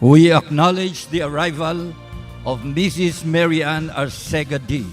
We acknowledge the arrival of Mrs. Mary Ann Arcega D.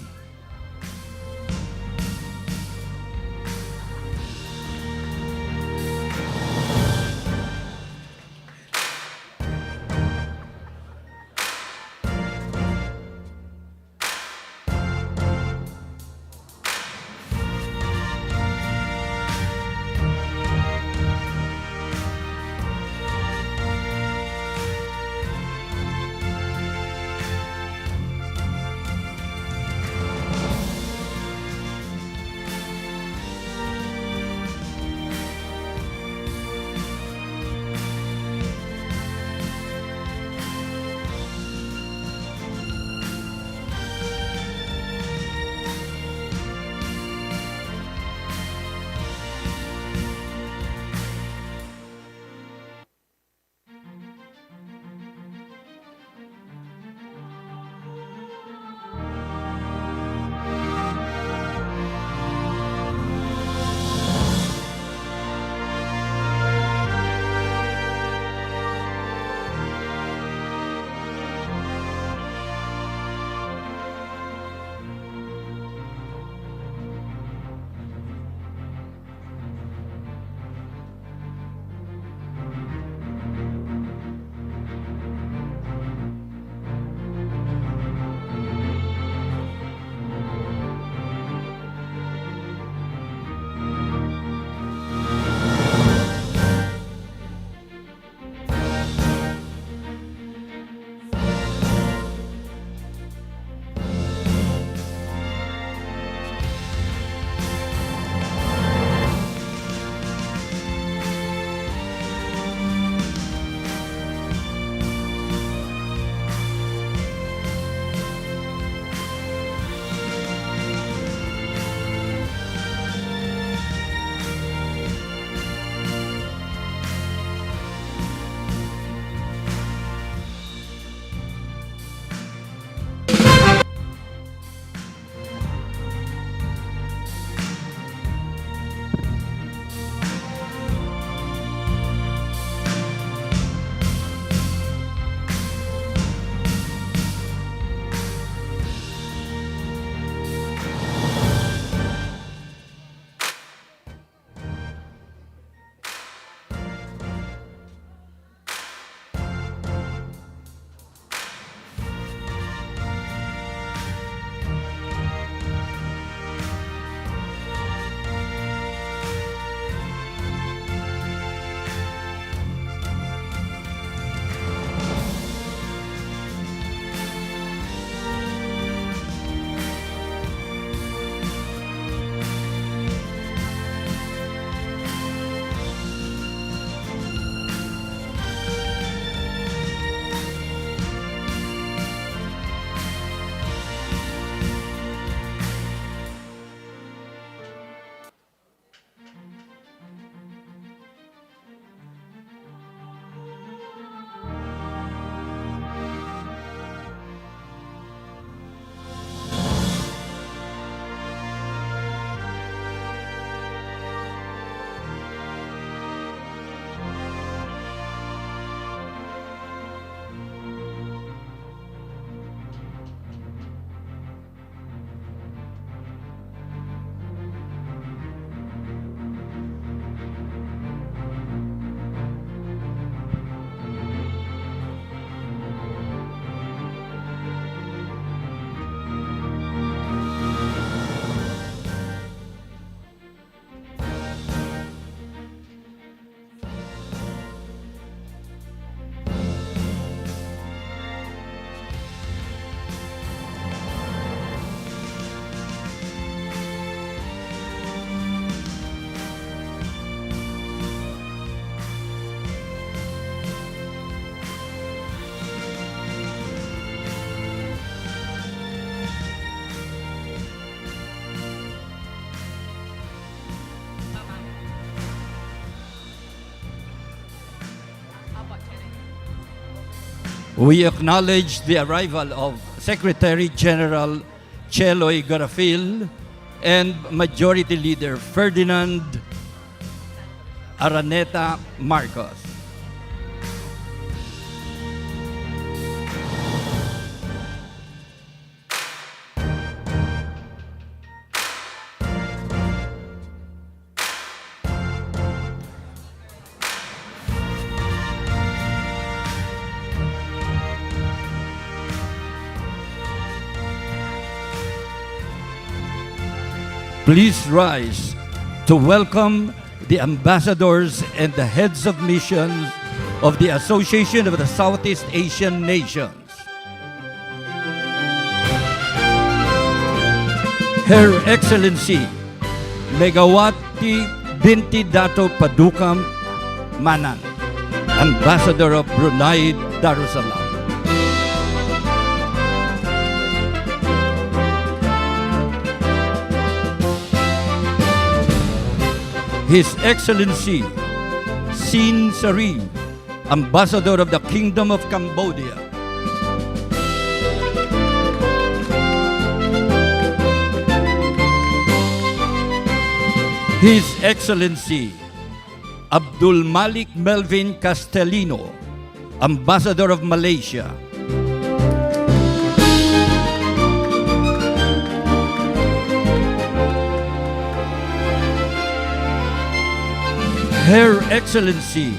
We acknowledge the arrival of Secretary General Cheloy Garafil and Majority Leader Ferdinand Araneta Marcos. Please rise to welcome the ambassadors and the heads of missions of the Association of the Southeast Asian Nations. Her Excellency Megawati Binti Dato Padukam Manan, Ambassador of Brunei Darussalam. His Excellency Sin Sari, Ambassador of the Kingdom of Cambodia. His Excellency Abdul Malik Melvin Castellino, Ambassador of Malaysia. Her Excellency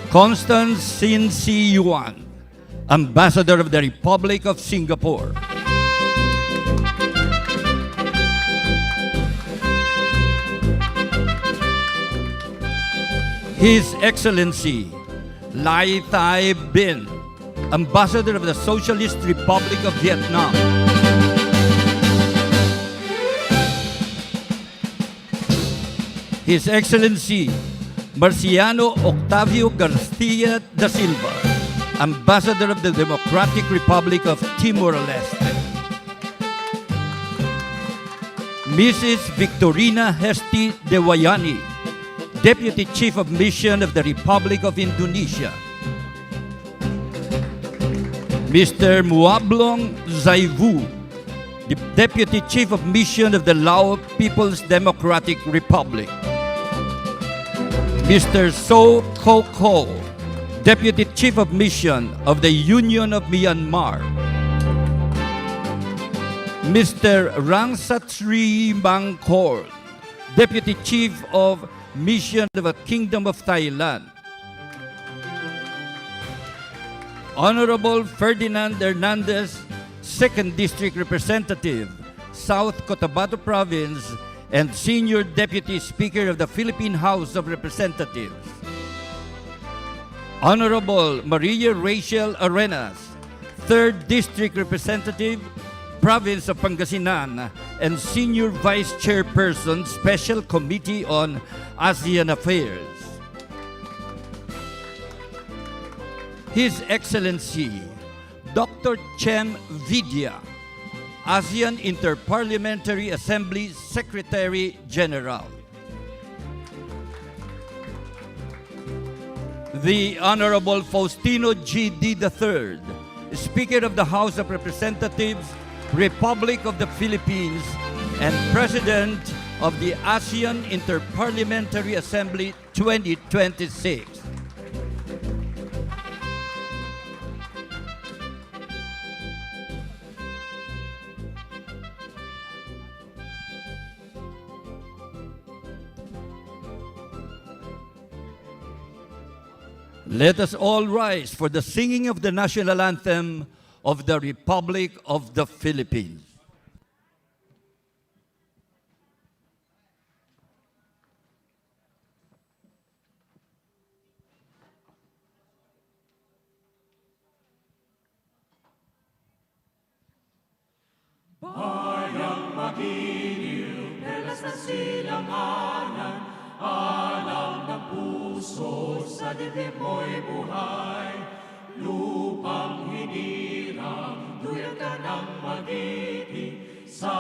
Constance Sin Si Yuan, Ambassador of the Republic of Singapore. His Excellency Lai Thai Bin, Ambassador of the Socialist Republic of Vietnam. His Excellency Marciano Octavio Garcia da Silva, Ambassador of the Democratic Republic of Timor-Leste. Mrs. Victorina Hesti Dewayani, Deputy Chief of Mission of the Republic of Indonesia. Mr. Muablong Zaivu, the Deputy Chief of Mission of the Lao People's Democratic Republic. Mr. So Kok Ho, Deputy Chief of Mission of the Union of Myanmar. Mr. Rangsatri Mangkor, Deputy Chief of Mission of the Kingdom of Thailand. Honorable Ferdinand Hernandez, 2nd District Representative, South Cotabato Province, and Senior Deputy Speaker of the Philippine House of Representatives. Honorable Maria Rachel Arenas, 3rd District Representative, Province of Pangasinan, and Senior Vice Chairperson, Special Committee on ASEAN Affairs. His Excellency Dr. Chem Vidya, ASEAN Interparliamentary Assembly Secretary General. The Honorable Faustino G.D. III, Speaker of the House of Representatives, Republic of the Philippines, and President of the ASEAN Interparliamentary Assembly 2026. Let us all rise for the singing of the national anthem of the Republic of the Philippines. Bayang magiliw, pelas na silanganan, alam ng puso sa dibdib mo'y buhay. Lupang hinirang, duyan ka ng magiging, sa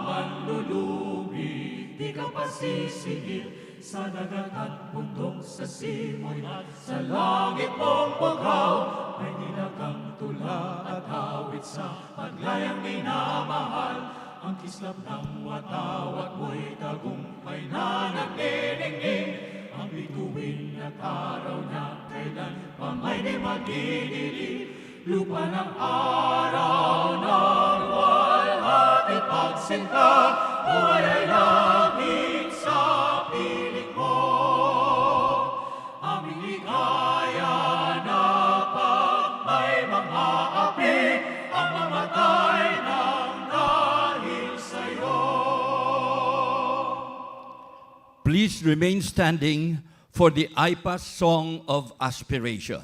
manlulubi, di ka pasisihil. Sa dagat at bundok, sa simoy at sa langit mong bughaw, may nilagang tula at awit sa paglayang minamahal. Ang kislap ng watawat mo'y tagumpay na nagniningning. Ang bituin at araw na kailan pa may di magdidilim. Lupa ng araw ng walhati pagsinta, buhay ay langit sa piling mo. Aming ligaya na pag may mga api, ang mamatay ng dahil sa'yo. please remain standing for the AIPA Song of Aspiration.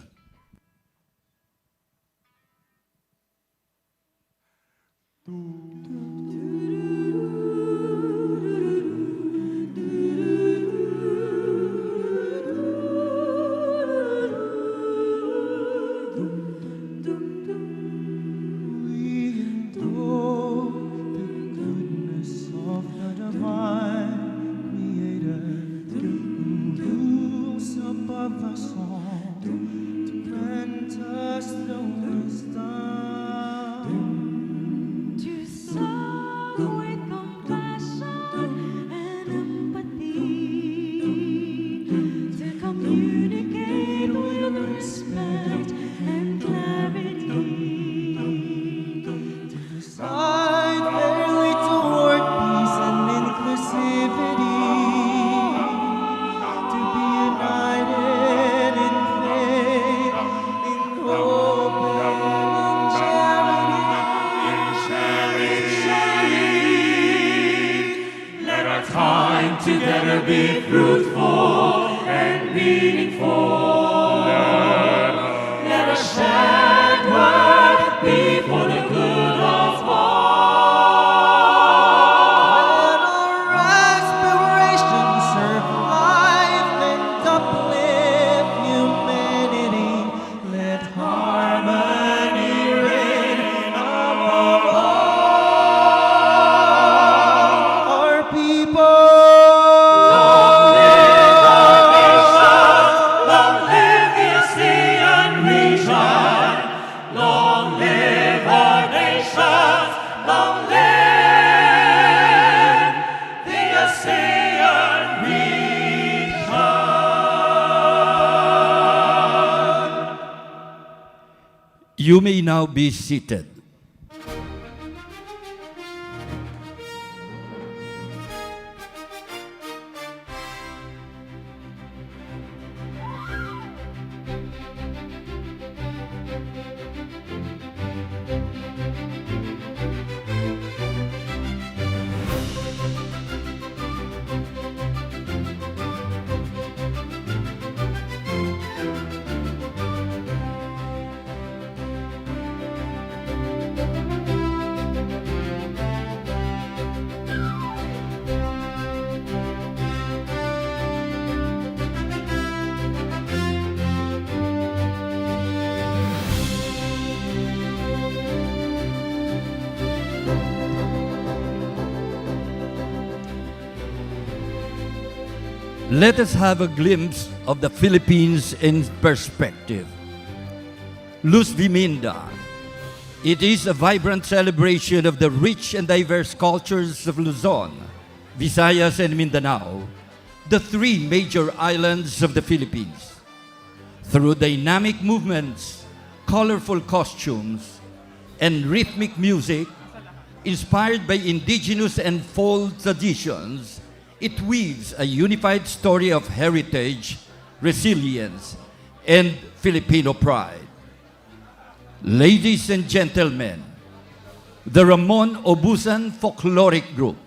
Together be fruitful and meaningful. Let us shared word be for the good of all. Let our aspirations serve life and uplift humanity. Let harmony reign among all our people. You may now be seated. Let us have a glimpse of the Philippines in perspective. Luz Viminda. It is a vibrant celebration of the rich and diverse cultures of Luzon, Visayas, and Mindanao, the three major islands of the Philippines. Through dynamic movements, colorful costumes, and rhythmic music, inspired by indigenous and folk traditions, it weaves a unified story of heritage, resilience, and Filipino pride. Ladies and gentlemen, the Ramon Obusan Folkloric Group.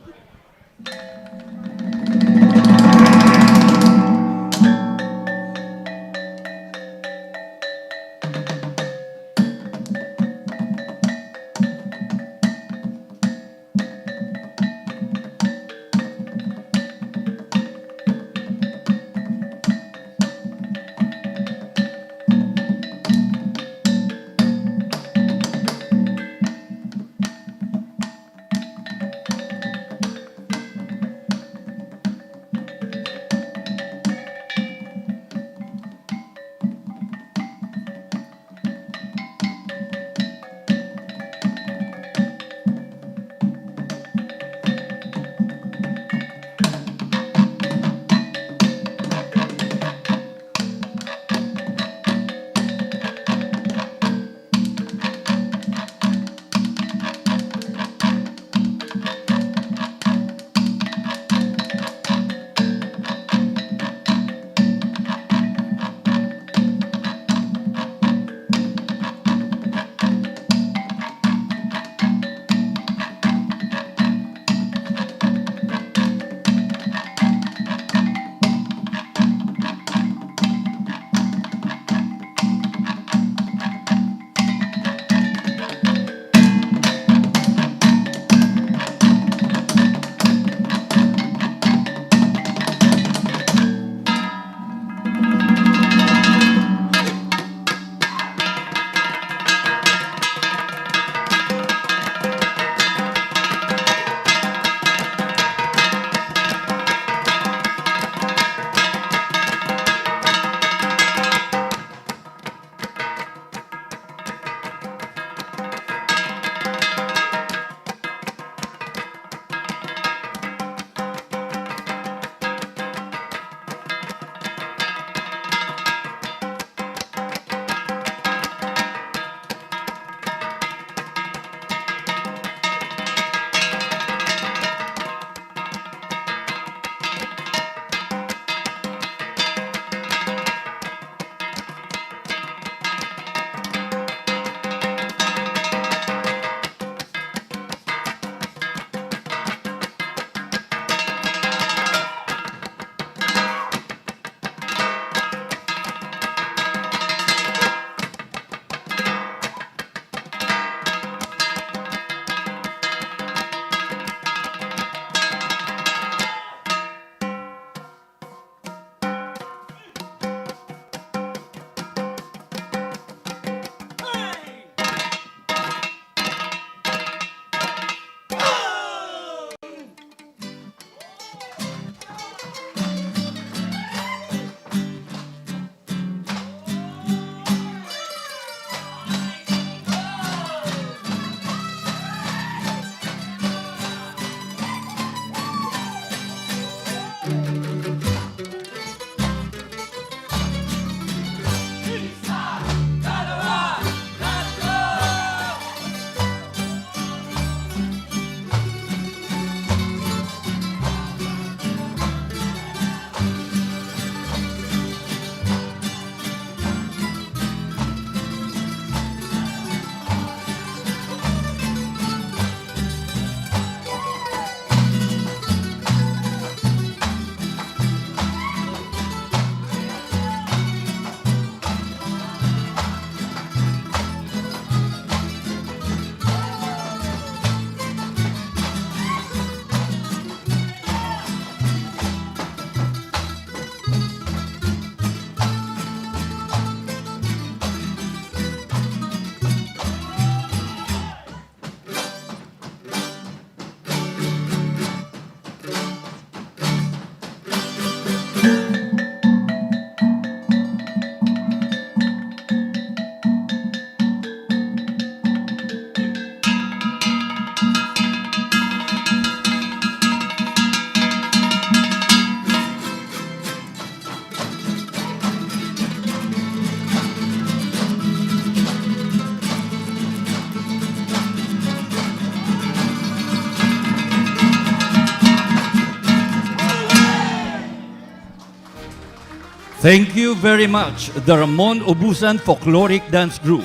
Thank you very much, the Ramon Obusan Folkloric Dance Group.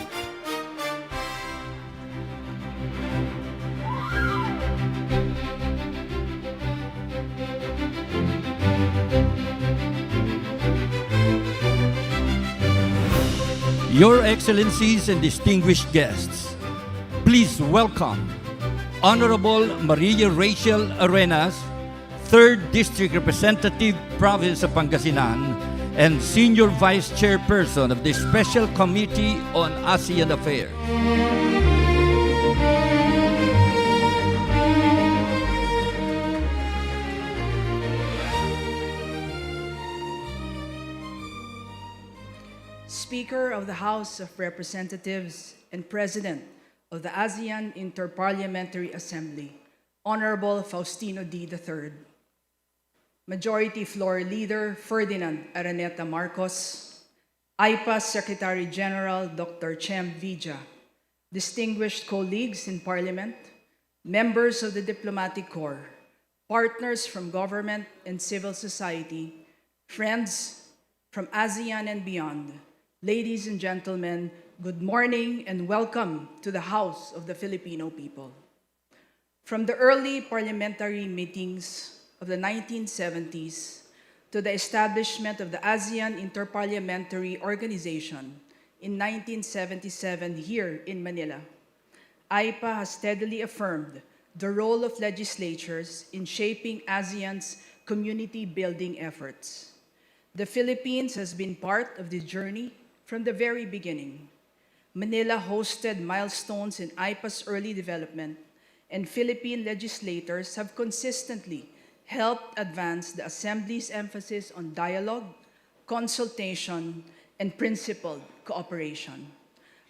Your Excellencies and distinguished guests, please welcome Honorable Maria Rachel Arenas, 3rd District Representative, Province of Pangasinan, and Senior Vice Chairperson of the Special Committee on ASEAN Affairs. Speaker of the House of Representatives and President of the ASEAN Interparliamentary Assembly, Honorable Faustino D. III. Majority Floor Leader Ferdinand Araneta Marcos, AIPA Secretary General Dr. Chem Vija, distinguished colleagues in Parliament, members of the Diplomatic Corps, partners from government and civil society, friends from ASEAN and beyond, ladies and gentlemen, good morning and welcome to the House of the Filipino People. From the early parliamentary meetings of the 1970s to the establishment of the ASEAN Interparliamentary Organization in 1977 here in Manila, AIPA has steadily affirmed the role of legislatures in shaping ASEAN's community-building efforts. The Philippines has been part of this journey from the very beginning. Manila hosted milestones in AIPA's early development, and Philippine legislators have consistently helped advance the Assembly's emphasis on dialogue, consultation, and principled cooperation.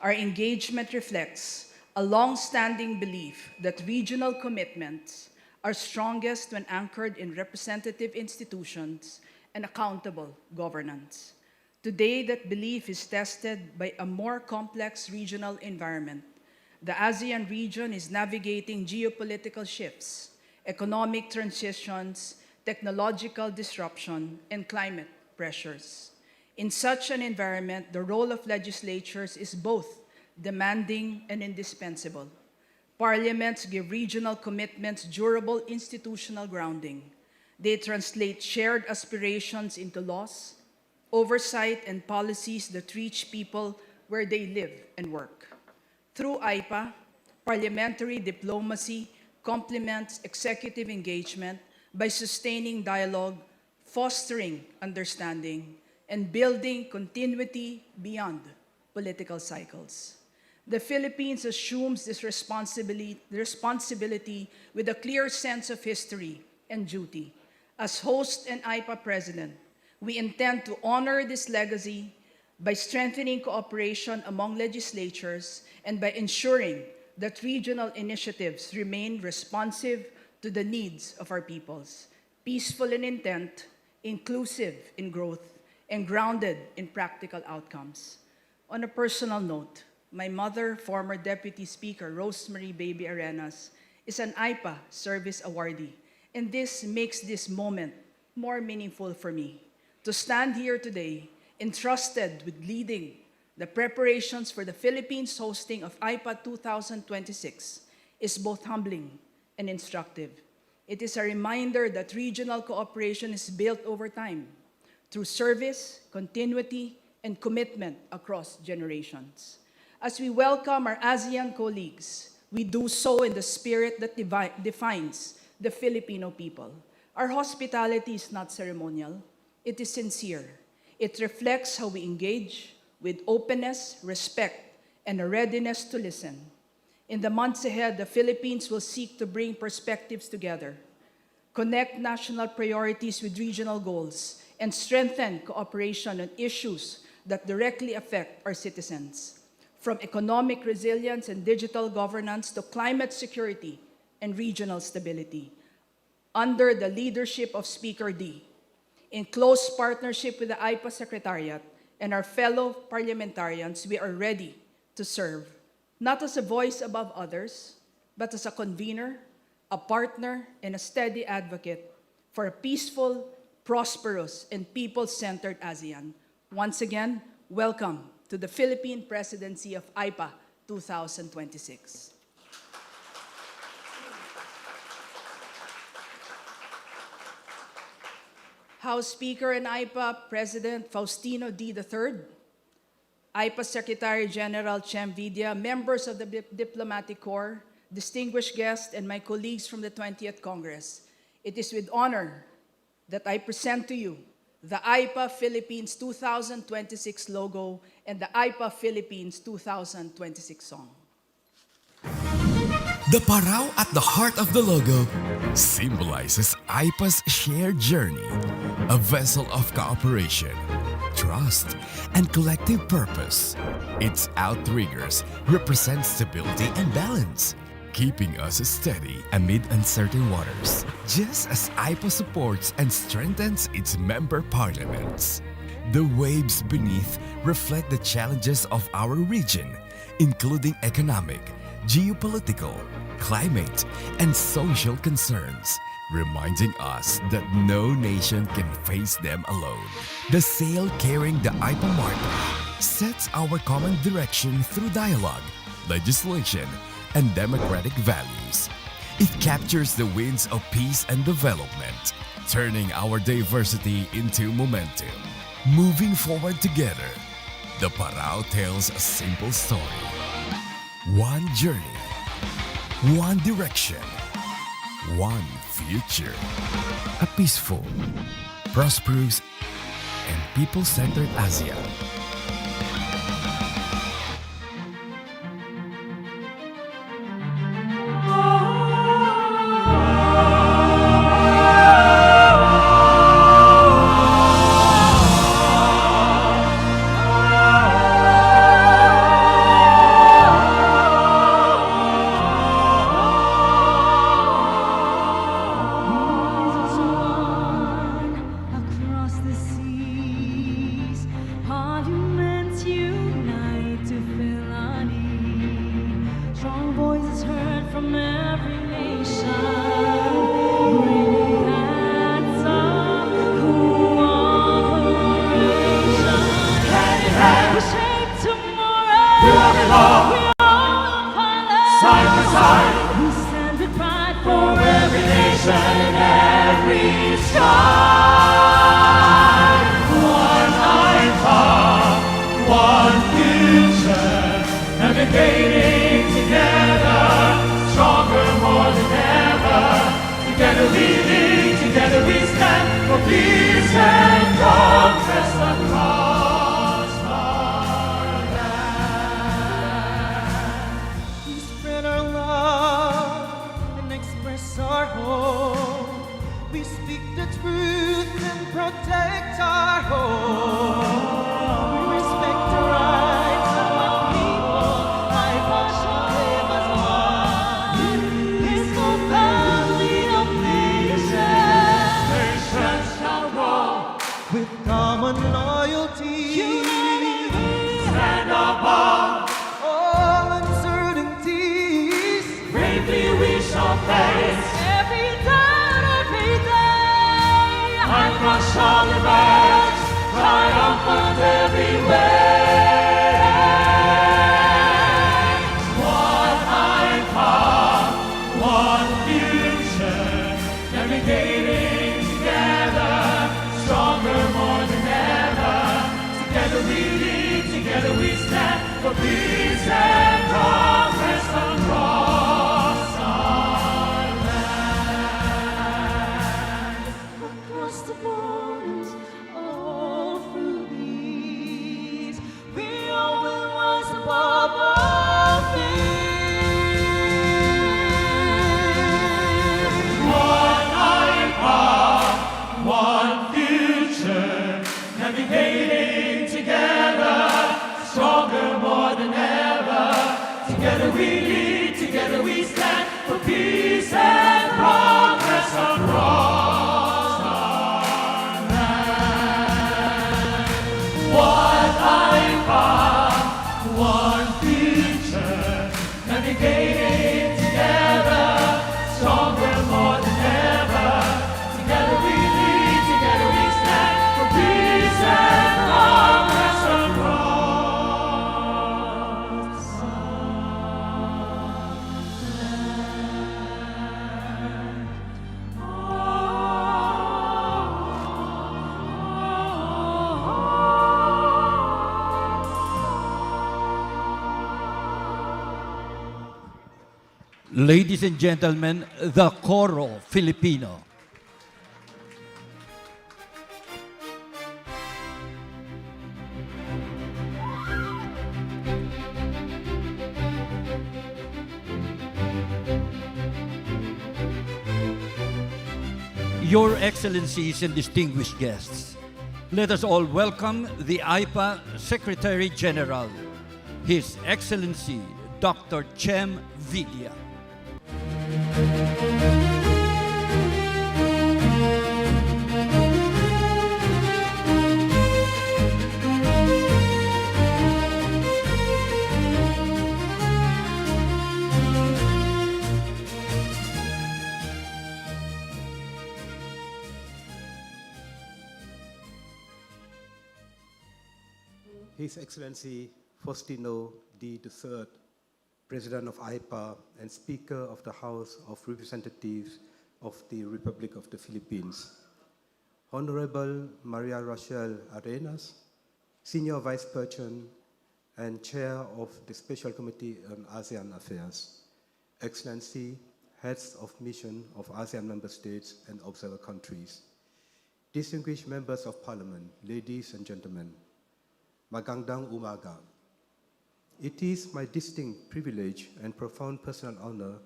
Our engagement reflects a long-standing belief that regional commitments are strongest when anchored in representative institutions and accountable governance. Today, that belief is tested by a more complex regional environment. The ASEAN region is navigating geopolitical shifts, economic transitions, technological disruption, and climate pressures. In such an environment, the role of legislatures is both demanding and indispensable. Parliaments give regional commitments durable institutional grounding. They translate shared aspirations into laws, oversight, and policies that reach people where they live and work. Through AIPA, parliamentary diplomacy complements executive engagement by sustaining dialogue, fostering understanding, and building continuity beyond political cycles. The Philippines assumes this responsibility with a clear sense of history and duty. As host and AIPA president, we intend to honor this legacy by strengthening cooperation among legislatures and by ensuring that regional initiatives remain responsive to the needs of our peoples, peaceful in intent, inclusive in growth, and grounded in practical outcomes. On a personal note, my mother, former Deputy Speaker Rosemary Baby Arenas, is an AIPA Service Awardee, and this makes this moment more meaningful for me. To stand here today, entrusted with leading the preparations for the Philippines hosting of AIPA 2026 is both humbling and instructive. It is a reminder that regional cooperation is built over time through service, continuity, and commitment across generations. As we welcome our ASEAN colleagues, we do so in the spirit that defines the Filipino people. Our hospitality is not ceremonial, it is sincere. It reflects how we engage with openness, respect, and a readiness to listen. In the months ahead, the Philippines will seek to bring perspectives together, connect national priorities with regional goals, and strengthen cooperation on issues that directly affect our citizens, from economic resilience and digital governance to climate security and regional stability, under the leadership of Speaker D, in close partnership with the AIPA Secretariat and our fellow parliamentarians. We are ready to serve, not as a voice above others, but as a convener, a partner, and a steady advocate for a peaceful, prosperous, and people-centered ASEAN. Once again, welcome to the Philippine Presidency of AIPA 2026. House Speaker and AIPA President Faustino D. III, AIPA Secretary General Chem Vidya, members of the Diplomatic Corps, distinguished guests, and my colleagues from the 20th Congress, it is with honor that I present to you the AIPA Philippines 2026 logo and the AIPA Philippines 2026 song. The paraw at the heart of the logo symbolizes AIPA's shared journey, a vessel of cooperation, trust, and collective purpose. Its outriggers represent stability and balance, keeping us steady amid uncertain waters, just as AIPA supports and strengthens its member parliaments. The waves beneath reflect the challenges of our region, including economic, geopolitical, climate, and social concerns, reminding us that no nation can face them alone. The sail carrying the AIPA mark sets our common direction through dialogue, legislation, and democratic values. It captures the winds of peace and development, turning our diversity into momentum. Moving forward together, the paraw tells a simple story. One journey, one direction, one future. A peaceful, prosperous, and people-centered ASEAN. Across the seas, parliaments unite to fill our need. Strong voices heard from every nation, bringing acts of cooperation. Hand in hand, we shape tomorrow. We love it all. We all pilot. Side by side. We stand with pride For every nation and every sky. One AIPA, one future, navigating together, stronger more than ever. Together we lead, together we stand for peace and progress across our land. We spread our love and express our hope. We speak the truth and protect our home. We respect the rights of our people. AIPA shall live as one. peaceful family of nations. Nations shall grow, With common loyalty, stand above. all uncertainties. Bravely we shall face. Every day, AIPA shall emerge, triumphant every way. One AIPA, one future, navigating together, stronger more than ever. Together we lead, together we stand for peace and progress across our land. across the borders, all through these, we all will rise above all fear. One AIPA, one future, Ladies and gentlemen, the Coro Filipino. Your Excellencies and distinguished guests, let us all welcome the AIPA Secretary General, His Excellency Dr. Chem Vidya. His Excellency Faustino D. III, President of AIPA and Speaker of the House of Representatives of the Republic of the Philippines. Honorable Maria Rochelle Arenas, Senior Vice President and Chair of the Special Committee on ASEAN Affairs. Excellency, Heads of Mission of ASEAN Member States and Observer Countries. Distinguished Members of Parliament, ladies and gentlemen, Magandang umaga. It is my distinct privilege and profound personal honor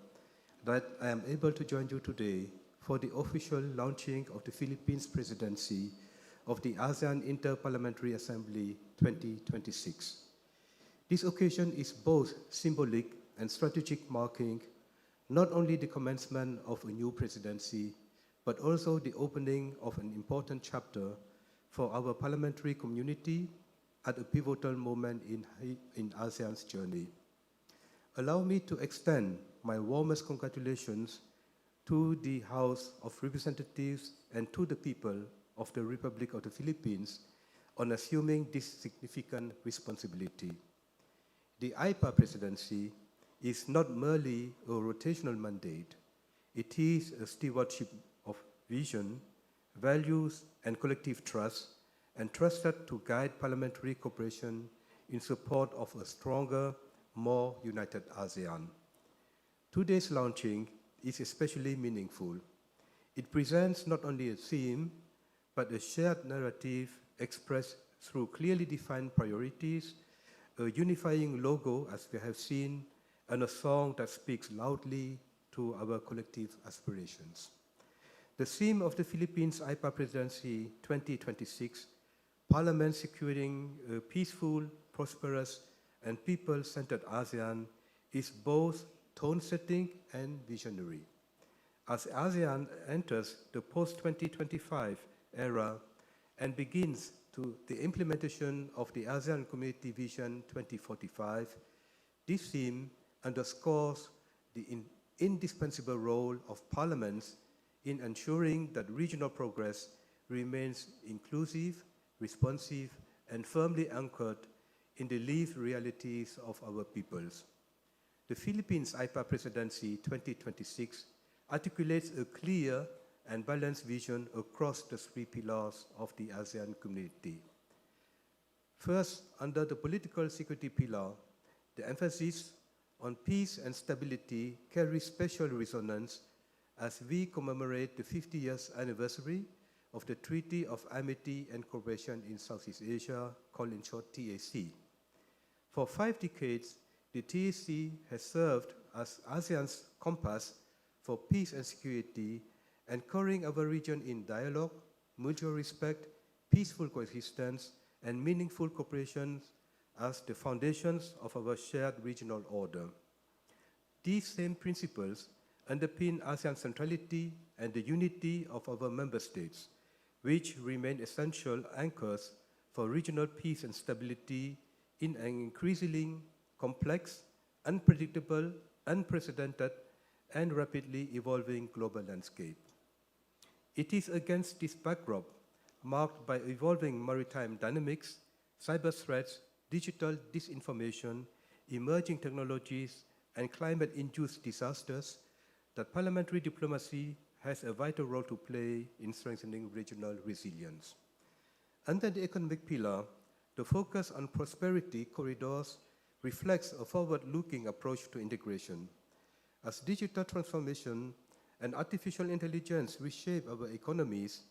that I am able to join you today for the official launching of the Philippines Presidency of the ASEAN Inter-Parliamentary Assembly 2026. This occasion is both symbolic and strategic, marking not only the commencement of a new presidency, but also the opening of an important chapter for our parliamentary community at a pivotal moment in ASEAN's journey. Allow me to extend my warmest congratulations to the House of Representatives and to the people of the Republic of the Philippines on assuming this significant responsibility. The AIPA presidency is not merely a rotational mandate. It is a stewardship of vision, values, and collective trust, entrusted to guide parliamentary cooperation in support of a stronger, more united ASEAN. Today's launching is especially meaningful. It presents not only a theme, but a shared narrative expressed through clearly defined priorities, a unifying logo, as we have seen, and a song that speaks loudly to our collective aspirations. The theme of the Philippines AIPA Presidency 2026, Parliament securing a peaceful, prosperous, and people-centered ASEAN, is both tone-setting and visionary. As ASEAN enters the post-2025 era and begins the implementation of the ASEAN Community Vision 2045, this theme underscores the indispensable role of parliaments in ensuring that regional progress remains inclusive, responsive, and firmly anchored in the lived realities of our peoples. The Philippines AIPA Presidency 2026 articulates a clear and balanced vision across the three pillars of the ASEAN community. First, under the political security pillar, the emphasis on peace and stability carries special resonance as we commemorate the 50 years anniversary of the Treaty of Amity and Cooperation in Southeast Asia, called in short TAC. For 5 decades, the TAC has served as ASEAN's compass for peace and security, anchoring our region in dialogue, mutual respect, peaceful coexistence, and meaningful cooperation as the foundations of our shared regional order. These same principles underpin ASEAN's centrality and the unity of our member states, which remain essential anchors for regional peace and stability in an increasingly complex, unpredictable, unprecedented, and rapidly evolving global landscape. It is against this backdrop, marked by evolving maritime dynamics, cyber threats, digital disinformation, emerging technologies, and climate-induced disasters, that parliamentary diplomacy has a vital role to play in strengthening regional resilience. Under the economic pillar, the focus on prosperity corridors reflects a forward-looking approach to integration. As digital transformation and artificial intelligence reshape our economies,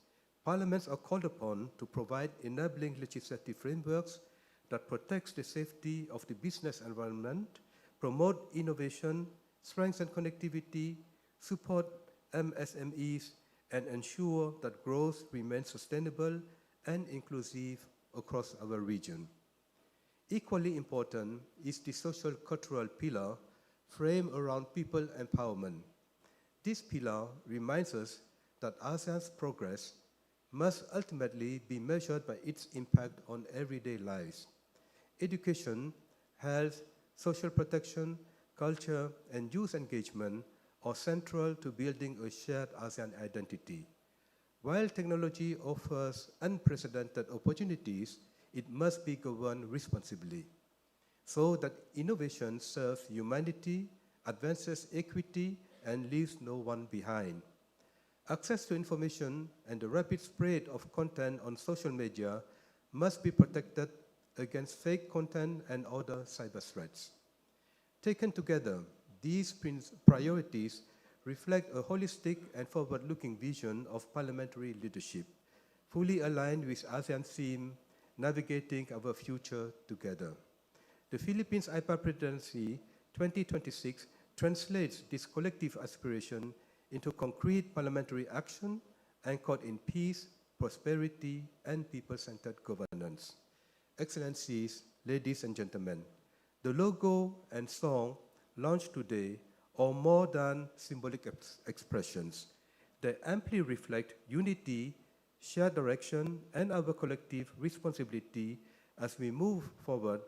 parliaments are called upon to provide enabling legislative frameworks that protects the safety of the business environment, promote innovation, strengthen connectivity, support MSMEs, and ensure that growth remains sustainable and inclusive across our region. Equally important is the social cultural pillar framed around people empowerment. This pillar reminds us that ASEAN's progress must ultimately be measured by its impact on everyday lives. Education, health, social protection, culture, and youth engagement are central to building a shared ASEAN identity. While technology offers unprecedented opportunities, it must be governed responsibly so that innovation serves humanity, advances equity, and leaves no one behind. Access to information and the rapid spread of content on social media must be protected against fake content and other cyber threats. Taken together, these priorities reflect a holistic and forward-looking vision of parliamentary leadership, fully aligned with ASEAN's theme, navigating our future together. The Philippines AIPA Presidency 2026 translates this collective aspiration into concrete parliamentary action anchored in peace, prosperity, and people-centered governance. Excellencies, ladies and gentlemen, the logo and song launched today are more than symbolic expressions. They amply reflect unity, shared direction, and our collective responsibility as we move forward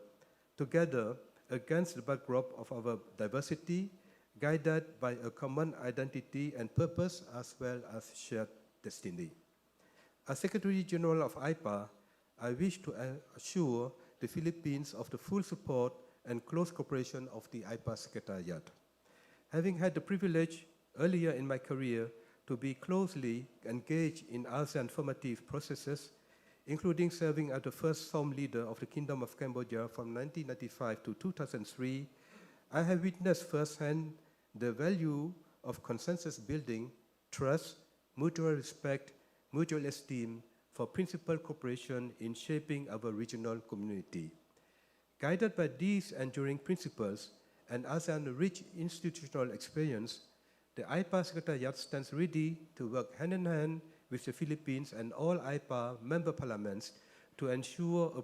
together against the backdrop of our diversity, guided by a common identity and purpose as well as shared destiny. As Secretary General of AIPA, I wish to assure the Philippines of the full support and close cooperation of the AIPA Secretariat. Having had the privilege earlier in my career to be closely engaged in ASEAN formative processes, including serving as the first SOM leader of the Kingdom of Cambodia from 1995 to 2003, I have witnessed firsthand the value of consensus building, trust, mutual respect, mutual esteem for principled cooperation in shaping our regional community. Guided by these enduring principles and ASEAN-rich institutional experience, the AIPA Secretariat stands ready to work hand-in-hand with the Philippines and all AIPA member parliaments to ensure a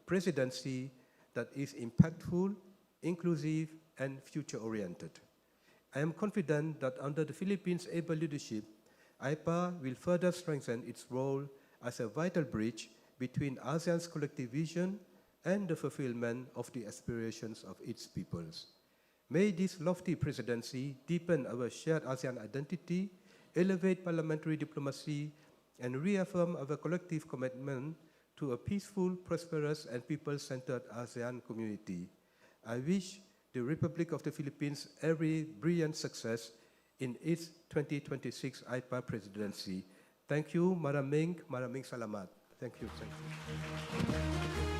presidency that is impactful, inclusive, and future-oriented. I am confident that under the Philippines' able leadership, AIPA will further strengthen its role as a vital bridge between ASEAN's collective vision and the fulfillment of the aspirations of its peoples. May this lofty presidency deepen our shared ASEAN identity, elevate parliamentary diplomacy, and reaffirm our collective commitment to a peaceful, prosperous, and people-centered ASEAN community. I wish the Republic of the Philippines every brilliant success in its 2026 AIPA presidency. Thank you, maraming salamat. Thank you. Thank you.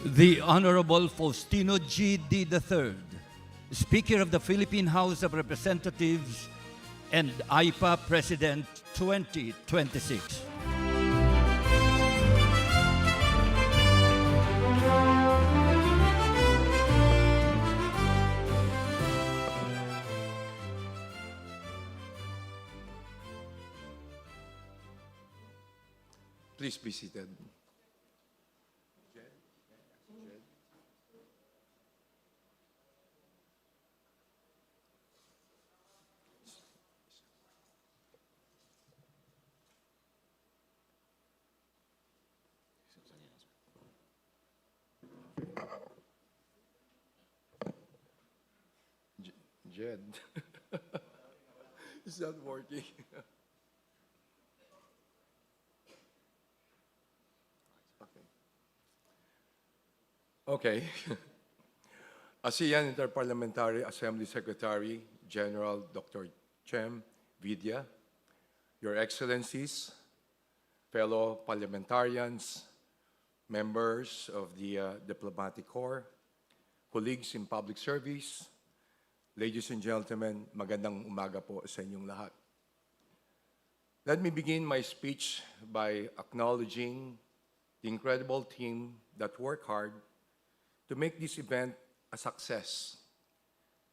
The Honorable Faustino G. D. III, Speaker of the Philippine House of Representatives and AIPA President 2026. Please be seated. Jed. It's not working. Okay. ASEAN Interparliamentary Assembly Secretary General Dr. Chem Vidya, Your Excellencies, fellow parliamentarians, members of the Diplomatic Corps, colleagues in public service, ladies and gentlemen, magandang umaga po sa inyong lahat. Let me begin my speech by acknowledging the incredible team that worked hard to make this event a success.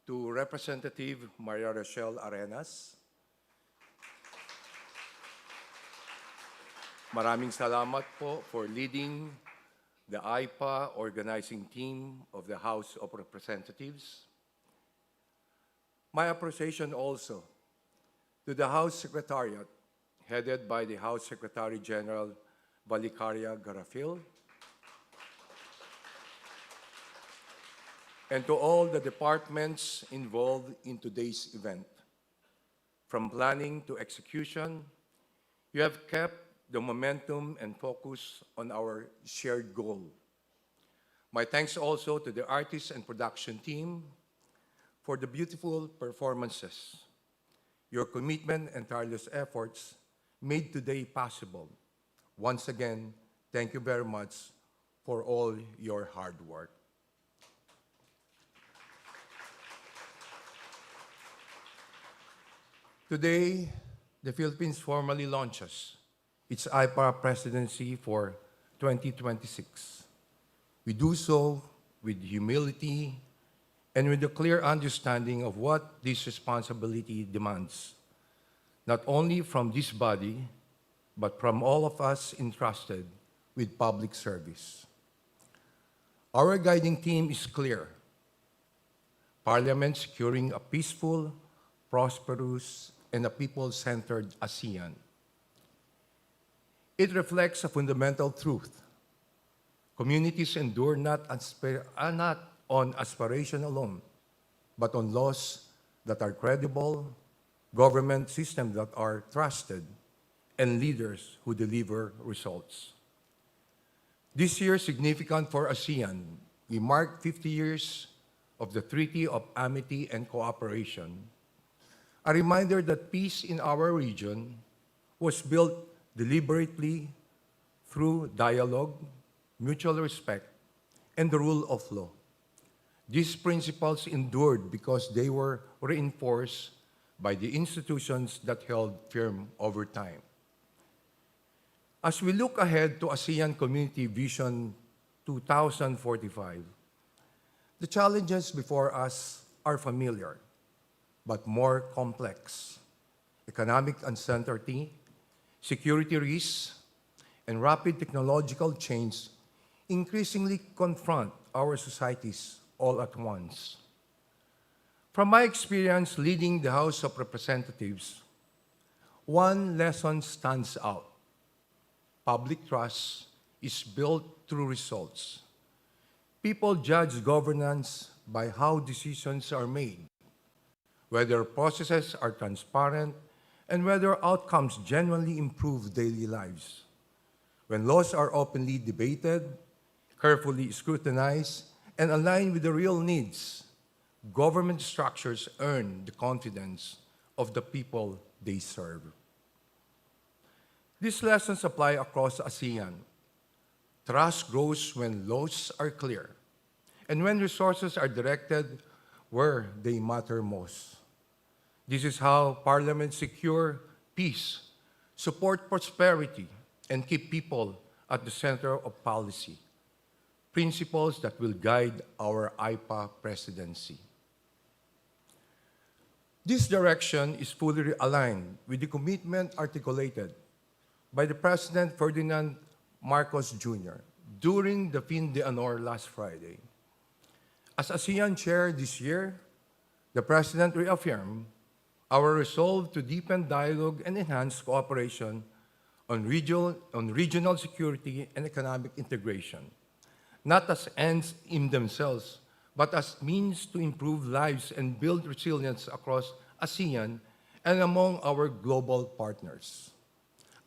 To Representative Maria Rochelle Arenas, maraming salamat po for leading the AIPA organizing team of the House of Representatives. My appreciation also to the House Secretariat, headed by the House Secretary General Balicaria Garafil, and to all the departments involved in today's event. From planning to execution, you have kept the momentum and focus on our shared goal. My thanks also to the artists and production team for the beautiful performances. Your commitment and tireless efforts made today possible. Once again, thank you very much for all your hard work. Today, the Philippines formally launches its AIPA presidency for 2026. We do so with humility and with a clear understanding of what this responsibility demands, not only from this body, but from all of us entrusted with public service. Our guiding theme is clear: Parliament securing a peaceful, prosperous, and a people-centered ASEAN. It reflects a fundamental truth. Communities endure not on aspiration alone, but on laws that are credible, government systems that are trusted, and leaders who deliver results. This year is significant for ASEAN. We mark 50 years of the Treaty of Amity and Cooperation, a reminder that peace in our region was built deliberately through dialogue, mutual respect, and the rule of law. These principles endured because they were reinforced by the institutions that held firm over time. As we look ahead to ASEAN Community Vision 2045, the challenges before us are familiar, but more complex. Economic uncertainty, security risks, and rapid technological change increasingly confront our societies all at once. From my experience leading the House of Representatives, one lesson stands out. Public trust is built through results. People judge governance by how decisions are made, whether processes are transparent, and whether outcomes genuinely improve daily lives. When laws are openly debated, carefully scrutinized, and aligned with the real needs, government structures earn the confidence of the people they serve. These lessons apply across ASEAN. Trust grows when laws are clear, and when resources are directed where they matter most. This is how parliaments secure peace, support prosperity, and keep people at the center of policy, principles that will guide our AIPA presidency. This direction is fully aligned with the commitment articulated by the President Ferdinand Marcos Jr. during the Fin de Honor last Friday. As ASEAN Chair this year, the President reaffirmed our resolve to deepen dialogue and enhance cooperation on regional security and economic integration, not as ends in themselves, but as means to improve lives and build resilience across ASEAN and among our global partners.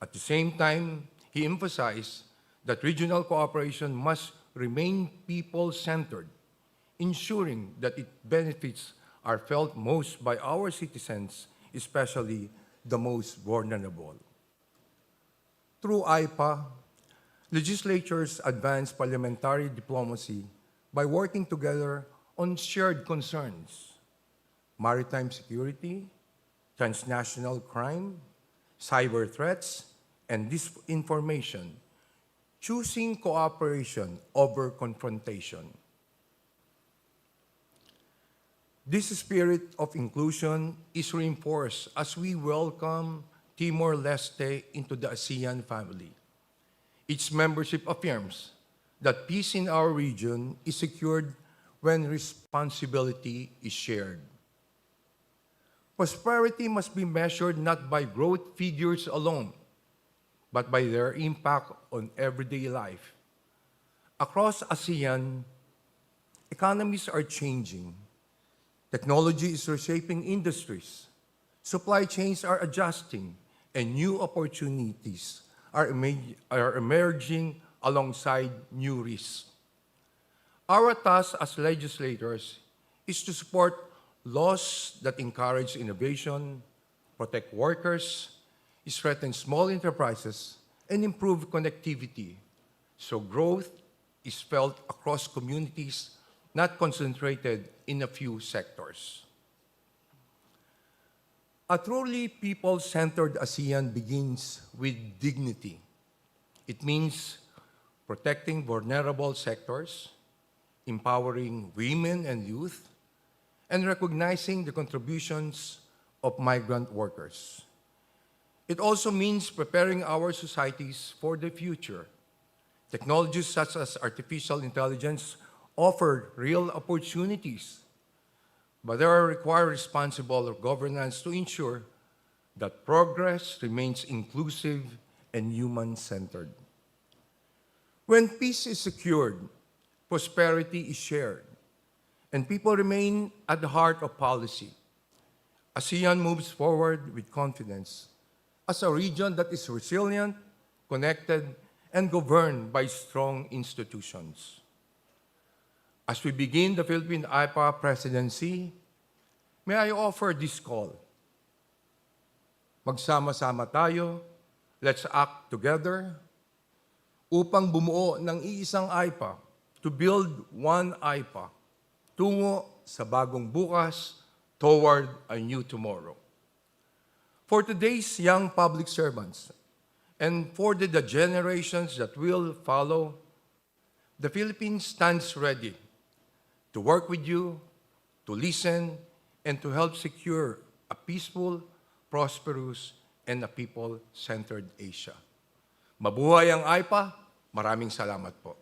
At the same time, he emphasized that regional cooperation must remain people-centered, ensuring that its benefits are felt most by our citizens, especially the most vulnerable. Through AIPA, legislatures advance parliamentary diplomacy by working together on shared concerns: maritime security, transnational crime, cyber threats, and disinformation, choosing cooperation over confrontation. This spirit of inclusion is reinforced as we welcome Timor-Leste into the ASEAN family. Its membership affirms that peace in our region is secured when responsibility is shared. Prosperity must be measured not by growth figures alone, but by their impact on everyday life. Across ASEAN, economies are changing. Technology is reshaping industries. Supply chains are adjusting, and new opportunities are emerging alongside new risks. Our task as legislators is to support laws that encourage innovation, protect workers, strengthen small enterprises, and improve connectivity, so growth is felt across communities, not concentrated in a few sectors. A truly people-centered ASEAN begins with dignity. It means protecting vulnerable sectors, empowering women and youth, and recognizing the contributions of migrant workers. It also means preparing our societies for the future. Technologies such as artificial intelligence offer real opportunities, but there require responsible governance to ensure that progress remains inclusive and human-centered. When peace is secured, prosperity is shared, and people remain at the heart of policy. ASEAN moves forward with confidence as a region that is resilient, connected, and governed by strong institutions. As we begin the Philippine AIPA presidency, may I offer this call. Magsama-sama tayo, let's act together upang bumuo ng iisang AIPA, to build one AIPA, tungo sa bagong bukas, toward a new tomorrow. For today's young public servants, and for the generations that will follow, the Philippines stands ready to work with you, to listen, and to help secure a peaceful, prosperous, and a people-centered Asia. Mabuhay ang AIPA. Maraming salamat po.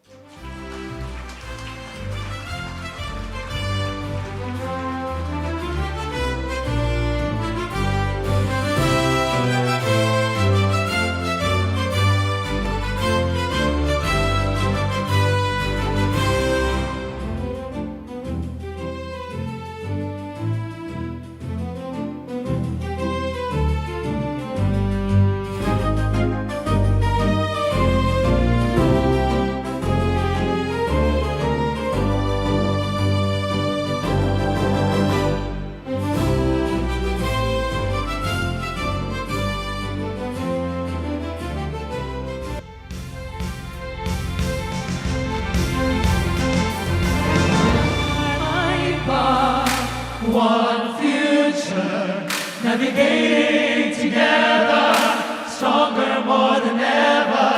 One future, navigating together, stronger more than ever.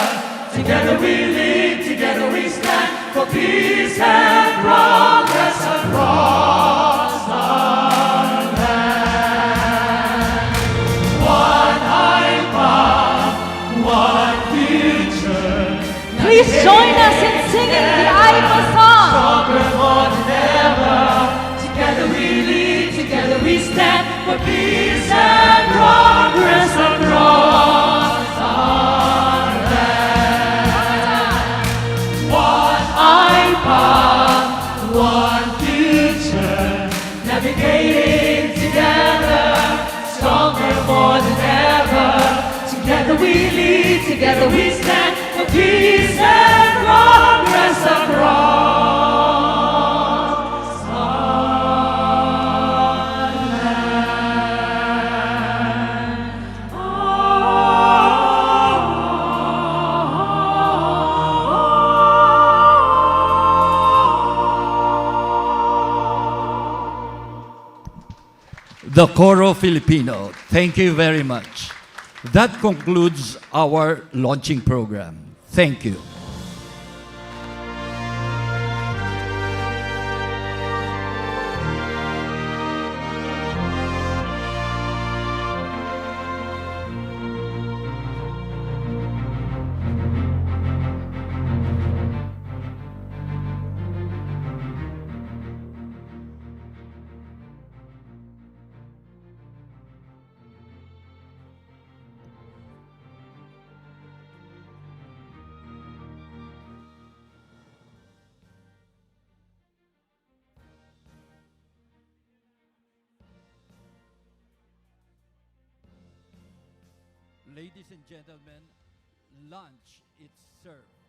Together we lead, together we stand for peace and progress across our land. One AIPA, one future. Please join us in singing the AIPA song. Stronger more than ever. Together we lead, together we stand for peace and progress across our land. One AIPA, one future. together, stronger more than ever. Together we lead, together we stand for peace and progress across our land. The Coro Filipino. Thank you very much. That concludes our launching program. Thank you. Ladies and gentlemen, lunch is served.